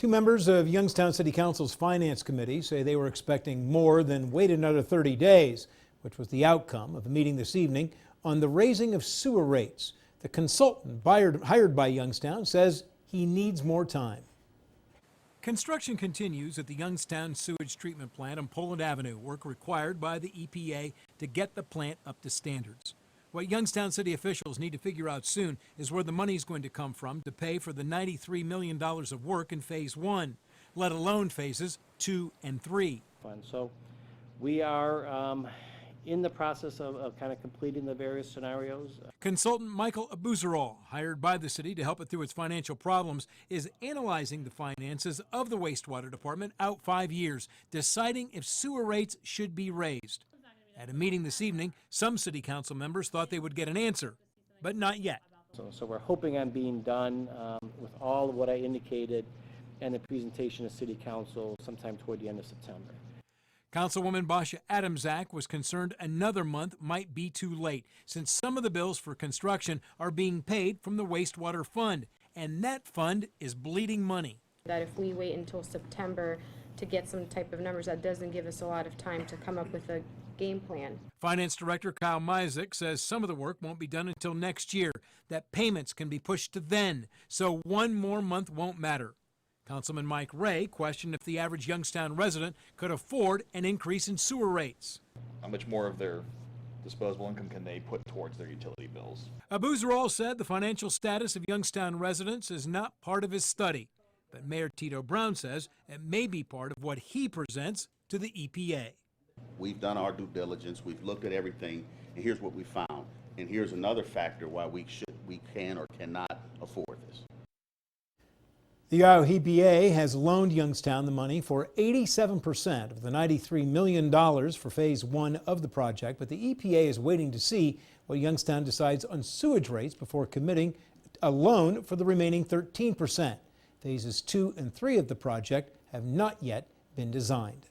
Two members of Youngstown City Council's Finance Committee say they were expecting more than wait another 30 days, which was the outcome of a meeting this evening on the raising of sewer rates. The consultant hired by Youngstown says he needs more time. Construction continues at the Youngstown sewage treatment plant on Poland Avenue, work required by the EPA to get the plant up to standards. What Youngstown city officials need to figure out soon is where the money is going to come from to pay for the $93 million of work in Phase 1, let alone Phases 2 and 3. So we are in the process of kind of completing the various scenarios. Consultant Michael Abuzarol, hired by the city to help it through its financial problems, is analyzing the finances of the wastewater department out 5 years, deciding if sewer rates should be raised. At a meeting this evening, some city council members thought they would get an answer, but not yet. So we're hoping on being done with all of what I indicated and the presentation to city council sometime toward the end of September. Councilwoman Basha Adamczak was concerned another month might be too late, since some of the bills for construction are being paid from the wastewater fund, and that fund is bleeding money. That if we wait until September to get some type of numbers, that doesn't give us a lot of time to come up with a game plan. Finance Director Kyle Mizek says some of the work won't be done until next year, that payments can be pushed to then, so one more month won't matter. Councilman Mike Ray questioned if the average Youngstown resident could afford an increase in sewer rates. How much more of their disposable income can they put towards their utility bills? Abuzarol said the financial status of Youngstown residents is not part of his study, but Mayor Tito Brown says it may be part of what he presents to the EPA. We've done our due diligence, we've looked at everything, and here's what we found. And here's another factor why we can or cannot afford this. The EPA has loaned Youngstown the money for 87% of the $93 million for Phase 1 of the project, but the EPA is waiting to see what Youngstown decides on sewage rates before committing a loan for the remaining 13%. Phases 2 and 3 of the project have not yet been designed.